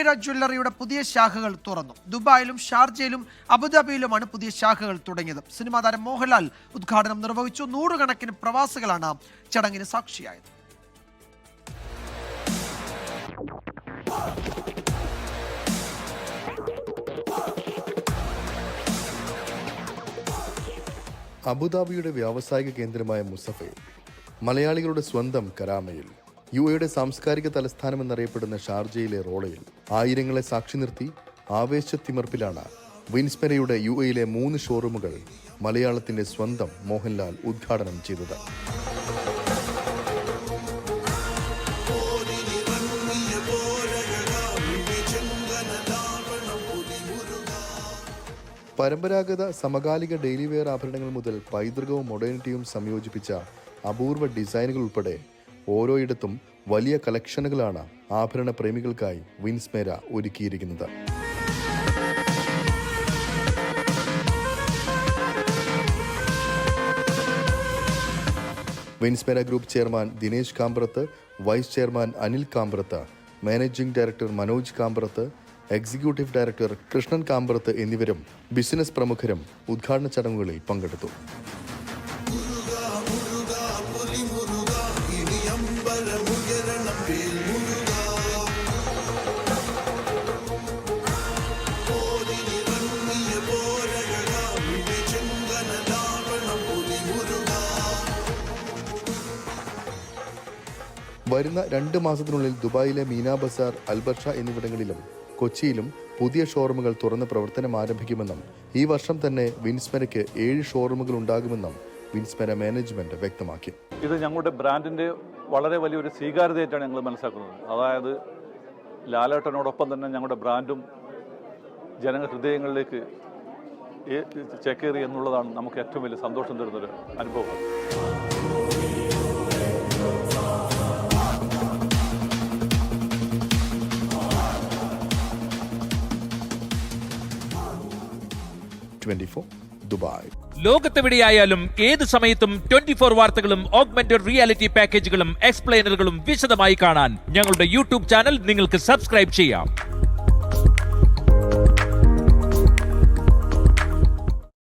മുൻനിര ജ്വല്ലറിയുടെ പുതിയ ശാഖകൾ തുറന്നു. ദുബായിലും ഷാർജയിലും അബുദാബിയിലുമാണ് പുതിയ ശാഖകൾ തുടങ്ങിയത്. സിനിമാ താരം മോഹൻലാൽ ഉദ്ഘാടനം നിർവഹിച്ചു. 100 കണക്കിന് പ്രവാസികളാണ് ചടങ്ങിന് സാക്ഷിയായത്. അബുദാബിയുടെ വ്യാവസായിക കേന്ദ്രമായ മുസഫയിൽ, മലയാളികളുടെ സ്വന്തം കരാമയിൽ, UAEയുടെ സാംസ്കാരിക തലസ്ഥാനമെന്നറിയപ്പെടുന്ന ഷാർജയിലെ റോളയിൽ ആയിരങ്ങളെ സാക്ഷി നിർത്തി ആവേശത്തിമർപ്പിലാണ് വിൻസ്മെരയുടെ UAEയിലെ 3 ഷോറൂമുകൾ മലയാളത്തിന്റെ സ്വന്തം മോഹൻലാൽ ഉദ്ഘാടനം ചെയ്തത്. പരമ്പരാഗത സമകാലിക ഡെയിലി വെയർ ആഭരണങ്ങൾ മുതൽ പൈതൃകവും മോഡേണിറ്റിയും സംയോജിപ്പിച്ച അപൂർവ ഡിസൈനുകൾ ഉൾപ്പെടെ ഓരോയിടത്തും വലിയ കളക്ഷനുകളാണ് ആഭരണ പ്രേമികൾക്കായി വിൻസ്മെര ഒരുക്കിയിരിക്കുന്നത്. Vinsmera group chairman Dinesh Kamprath, vice chairman Anil Kamprath, managing director Manoj Kamprath, executive director Krishnan Kamprath എന്നിവരും ബിസിനസ് പ്രമുഖരും ഉദ്ഘാടന ചടങ്ങുകളിൽ പങ്കെടുത്തു. വരുന്ന 2 മാസത്തിനുള്ളിൽ ദുബായിലെ മീന ബസാർ, അൽബർഷ എന്നിവിടങ്ങളിലും കൊച്ചിയിലും പുതിയ ഷോറൂമുകൾ തുറന്ന് പ്രവർത്തനം ആരംഭിക്കുമെന്നും ഈ വർഷം തന്നെ വിൻസ്മെരയ്ക്ക് 7 ഷോറൂമുകൾ ഉണ്ടാകുമെന്നും വിൻസ്മെര മാനേജ്മെന്റ് വ്യക്തമാക്കി. ഇത് ഞങ്ങളുടെ ബ്രാൻഡിന്റെ വളരെ വലിയൊരു സ്വീകാര്യതയായിട്ടാണ് ഞങ്ങൾ മനസ്സിലാക്കുന്നത്. അതായത് ലാലേട്ടനോടൊപ്പം തന്നെ ഞങ്ങളുടെ ബ്രാൻഡും ജനങ്ങൾ ഹൃദയങ്ങളിലേക്ക് ചേക്കേറി എന്നുള്ളതാണ് നമുക്ക് ഏറ്റവും വലിയ സന്തോഷം തരുന്നൊരു അനുഭവം. ദുബായ്. ലോകത്തെവിടെയായാലും ഏത് സമയത്തും 24 വാർത്തകളും ഓഗ്മെന്റഡ് റിയാലിറ്റി പാക്കേജുകളും എക്സ്പ്ലെയിനറുകളും വിശദമായി കാണാൻ ഞങ്ങളുടെ YouTube ചാനൽ നിങ്ങൾക്ക് സബ്സ്ക്രൈബ് ചെയ്യാം.